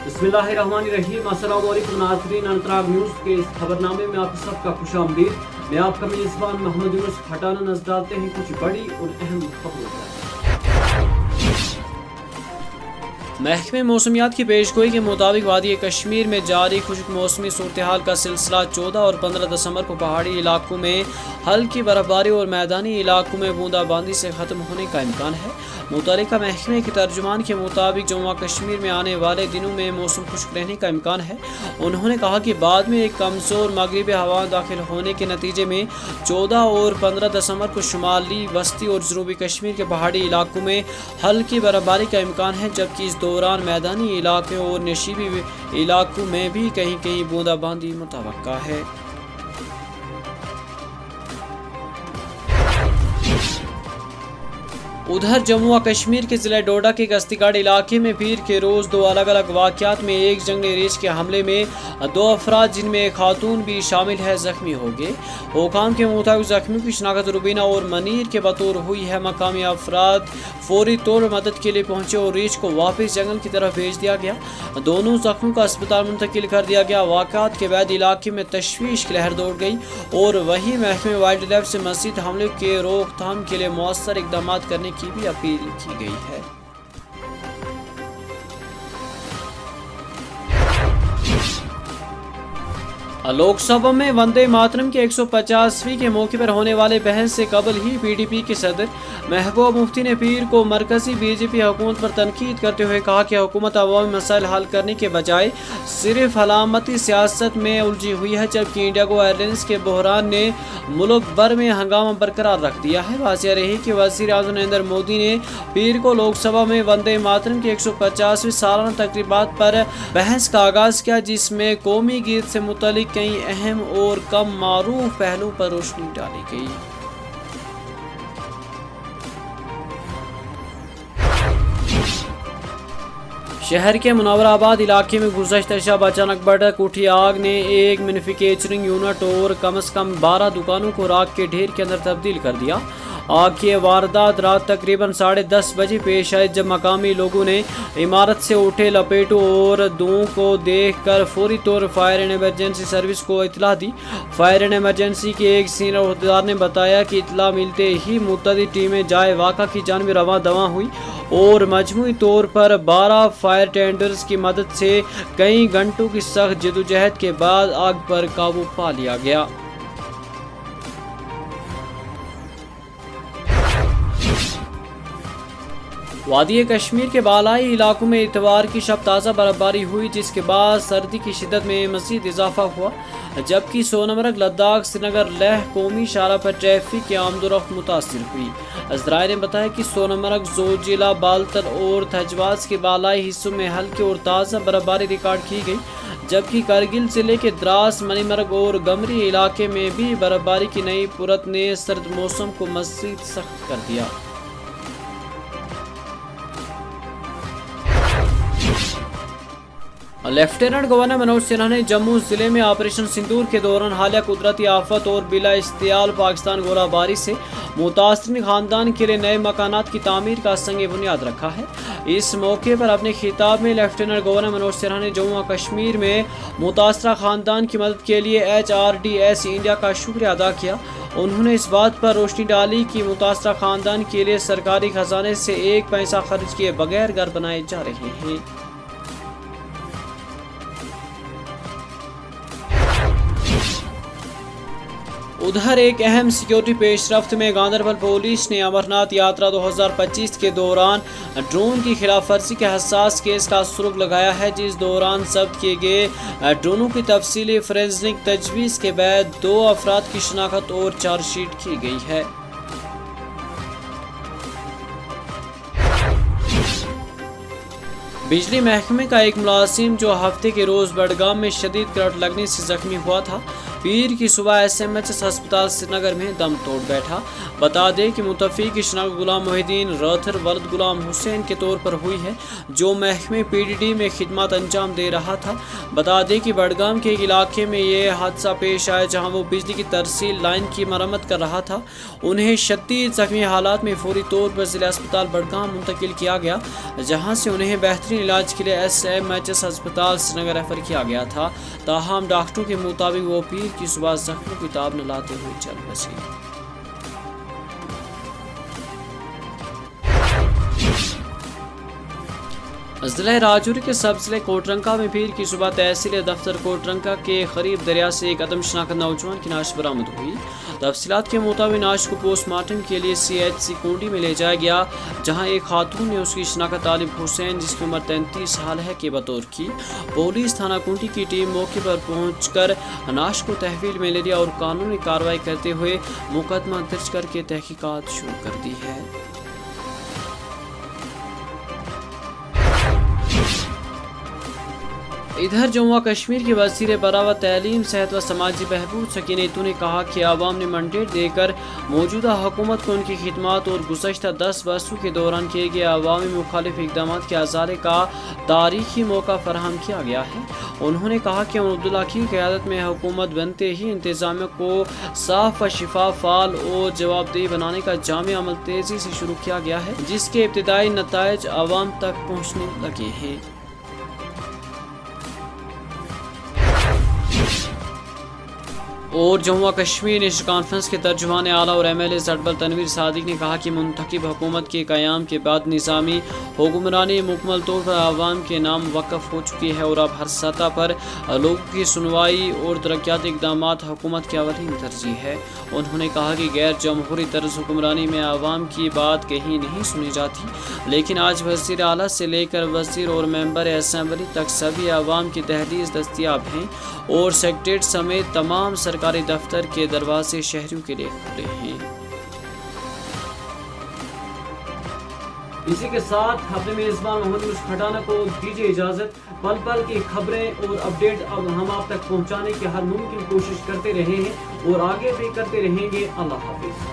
बिस्मिल्लाहिर्रहमानिर्रहीम। अस्सलाम वालेकुम नाज़रीन, अनतराब न्यूज़ के इस खबरनामे में आप सबका खुशामदीद। मैं आपका मेज़बान मोहम्मद यूनुस। हटाना नजर डालते हैं कुछ बड़ी और अहम खबरों पर। महकमे मौसमियात की पेशगोई के मुताबिक वादी कश्मीर में जारी खुश्क मौसमी सूरत हाल का सिलसिला 14 और 15 दिसंबर को पहाड़ी इलाकों में हल्की बर्फबारी और मैदानी इलाकों में बूंदाबांदी से ख़त्म होने का इम्कान है। मुतल्लिका महकमे के तर्जुमान के मुताबिक जम्मू व कश्मीर में आने वाले दिनों में मौसम खुश्क रहने का इम्कान है। उन्होंने कहा कि बाद में एक कमज़ोर मगरिबी हवा दाखिल होने के नतीजे में 14 और 15 दिसंबर को शुमाली वस्ती और जनूबी कश्मीर के पहाड़ी इलाकों में हल्की बर्फबारी का इम्कान है, जबकि इस दौरान मैदानी इलाकों और नशीबी इलाकों में भी कहीं कहीं बूंदाबांदी मुतवक्का है। उधर जम्मू व कश्मीर के ज़िला डोडा के गस्तीगढ़ इलाके में पीर के रोज़ दो अलग अलग वाक़यात में एक जंगली रेश के हमले में 2 अफराद जिनमें एक खातून भी शामिल है ज़ख्मी हो गए। हुकाम के मुताबिक ज़ख्मियों की शनाख्त रुबीना और मनीर के बतौर हुई है। मकामी अफराद फौरी तौर पर मदद के लिए पहुंचे और रेश को वापस जंगल की तरफ भेज दिया गया। दोनों ज़ख्मियों को अस्पताल मुंतकिल कर दिया गया। वाक़यात के बाद इलाके में तशवीश की लहर दौड़ गई और वही महकमे वाइल्ड लाइफ से मज़ीद हमले के रोकथाम के लिए मौसर इक़दाम करने की भी अपील की गई है। लोकसभा में वंदे मातरम के 150वीं के मौके पर होने वाले बहस से कबल ही पीडीपी के सदर महबूब मुफ्ती ने पीर को मरकजी बीजेपी हुकूमत पर तनकीद करते हुए कहा कि हुकूमत अवामी मसाइल हल करने के बजाय सिर्फ हलामती सियासत में उलझी हुई है, जबकि इंडिगो एयरलाइंस के बहरान ने मुल्क भर में हंगामा बरकरार रख दिया है। वाज़ेह रही कि वज़ीर आज़म नरेंद्र मोदी ने पीर को लोकसभा में वंदे मातरम की 150वीं सालाना तकरीबात पर बहस का आगाज़ किया, जिसमें कौमी गीत से मुतल्लिक कई अहम और कम मारूफ पहलू पर रोशनी डाली गई। शहर के मुनव्वराबाद इलाके में गुज़श्ता शब अचानक भड़क उठी आग ने एक मैन्युफैक्चरिंग यूनिट और कम से कम 12 दुकानों को राख के ढेर के अंदर तब्दील कर दिया। आग की वारदात रात तकरीबन 10:30 बजे पेश आई, जब मकामी लोगों ने इमारत से उठे लपेटों और धुओं को देखकर फौरी तौर फायर एंड इमरजेंसी सर्विस को इतला दी। फायर एंड इमरजेंसी के एक सीनियर अहदेदार ने बताया कि इतला मिलते ही मुतअद्दिद टीमें जाए वाक़ा की जानिब रवां दवा हुई और मजमूई तौर पर 12 फायर टेंडर्स की मदद से कई घंटों की सख्त जदोजहद के बाद आग पर काबू पा लिया गया। वादी कश्मीर के बालाई इलाकों में इतवार की शब ताज़ा बर्फबारी हुई, जिसके बाद सर्दी की शिद्दत में मज़ीद इजाफा हुआ, जबकि सोनमर्ग लद्दाख श्रीनगर लेह कौमी शाहरा पर ट्रैफिक की आमदोरफ्त मुतासिर हुई। अज़राए ने बताया कि सोनमर्ग, जोजिला, बालतल और थजवास के बालाई हिस्सों में हल्की और ताज़ा बर्फबारी रिकॉर्ड की गई, जबकि करगिल जिले के द्रास, मणिमर्ग और गमरी इलाके में भी बर्फबारी की नई पुरत ने सर्द मौसम को मज़ीद सख्त कर दिया। लेफ्टिनेंट गवर्नर मनोज सिन्हा ने जम्मू जिले में ऑपरेशन सिंदूर के दौरान हालिया कुदरती आफत और बिला इस्तियाल पाकिस्तान गोलाबारी से मुतासरीन खानदान के लिए नए मकानात की तामीर का संग बुनियाद रखा है। इस मौके पर अपने खिताब में लेफ्टिनेंट गवर्नर मनोज सिन्हा ने जम्मू व कश्मीर में मुतासरा खानदान की मदद के लिए HRDS इंडिया का शुक्रिया अदा किया। उन्होंने इस बात पर रोशनी डाली कि मुतासरा खानदान के लिए सरकारी खजाने से एक पैसा खर्च किए बगैर घर बनाए जा रहे हैं। उधर एक अहम सिक्योरिटी पेशरफ्त में गांधरबल पुलिस ने अमरनाथ यात्रा 2025 के दौरान ड्रोन की खिलाफ वर्जी के हसास केस का सुराग लगाया है, जिस दौरान जब्त किए गए ड्रोनों की तफसीली फोरेंसिक तजवीज़ के बाद 2 अफराद की शनाख्त और चार्जशीट की गई है। बिजली महकमे का एक मुलाजिम जो हफ्ते के रोज़ बडगाम में शदीद करंट लगने से जख्मी हुआ था, پیر کی صبح SMHS ہسپتال سری نگر میں دم توڑ بیٹھا۔ بتا دیں کہ متوفی کی شناخت غلام محی الدین راتھر ولد غلام حسین کے طور پر ہوئی ہے، جو محکمہ PDD میں خدمات انجام دے رہا تھا۔ بتا دیں کہ بڈگام کے ایک علاقے میں یہ حادثہ پیش آیا جہاں وہ بجلی کی ترسیل لائن کی مرمت کر رہا تھا۔ انہیں شدید زخمی حالات میں فوری طور پر ضلع اسپتال بڈگام منتقل کیا گیا، جہاں سے انہیں بہترین علاج کے لیے SMHS ہسپتال سری نگر ریفر کیا گیا تھا۔ تاہم ڈاکٹروں کے مطابق وہ پیر کی صبح زخموں کی تاب نہ لاتے ہوئے چل بسے۔ ضلع راجوری کے سب ضلع کوٹرنکا میں پیر کی صبح تحصیل دفتر کوٹرنکا کے قریب دریا سے ایک عدم شناخت نوجوان کی نعش برآمد ہوئی۔ تفصیلات کے مطابق نعش کو پوسٹ مارٹم کے لیے CHC کنڈی میں لے جایا گیا، جہاں ایک خاتون نے اس کی شناخت طالب حسین جس کی عمر 33 سال ہے کے بطور کی۔ پولیس تھانہ کنڈی کی ٹیم موقع پر پہنچ کر نعش کو تحویل میں لے لیا اور قانونی کارروائی کرتے ہوئے مقدمہ درج کر کے تحقیقات شروع کر دی ہے۔ ادھر جموں و کشمیر کے وزیر برآں تعلیم صحت و سماجی بہبود سکینہ نے کہا کہ عوام نے مینڈیٹ دے کر موجودہ حکومت کو ان کی خدمات اور گزشتہ 10 برسوں کے دوران کیے گئے عوامی مخالف اقدامات کے ازالے کا تاریخی موقع فراہم کیا گیا ہے۔ انہوں نے کہا کہ عبداللہ کی قیادت میں حکومت بنتے ہی انتظامیہ کو صاف و شفاف، فعال اور جواب دہ بنانے کا جامع عمل تیزی سے شروع کیا گیا ہے، جس کے ابتدائی نتائج عوام تک پہنچنے لگے ہیں۔ اور جموں و کشمیر نیشنل کانفرنس کے ترجمان اعلیٰ اور MLA زڈبل تنویر صادق نے کہا کہ منتخب حکومت کے قیام کے بعد نظامی حکمرانی مکمل طور پر عوام کے نام وقف ہو چکی ہے اور اب ہر سطح پر لوگوں کی سنوائی اور ترقیاتی اقدامات حکومت کی اولین ترجیح ہے۔ انہوں نے کہا کہ غیر جمہوری طرز حکمرانی میں عوام کی بات کہیں نہیں سنی جاتی، لیکن آج وزیر اعلیٰ سے لے کر وزیر اور ممبر اسمبلی تک سبھی عوام کی دہلیز دستیاب ہیں اور سیکریٹریٹ سمیت تمام سرکاری دفتر کے دروازے شہریوں کے لیے کھلے ہیں۔ اسی کے ساتھ اپنے میزبان محمد یونس کھٹانہ کو دیجیے اجازت۔ پل پل کی خبریں اور اپڈیٹ اب ہم آپ تک پہنچانے کی ہر ممکن کوشش کرتے رہے ہیں اور آگے بھی کرتے رہیں گے۔ اللہ حافظ۔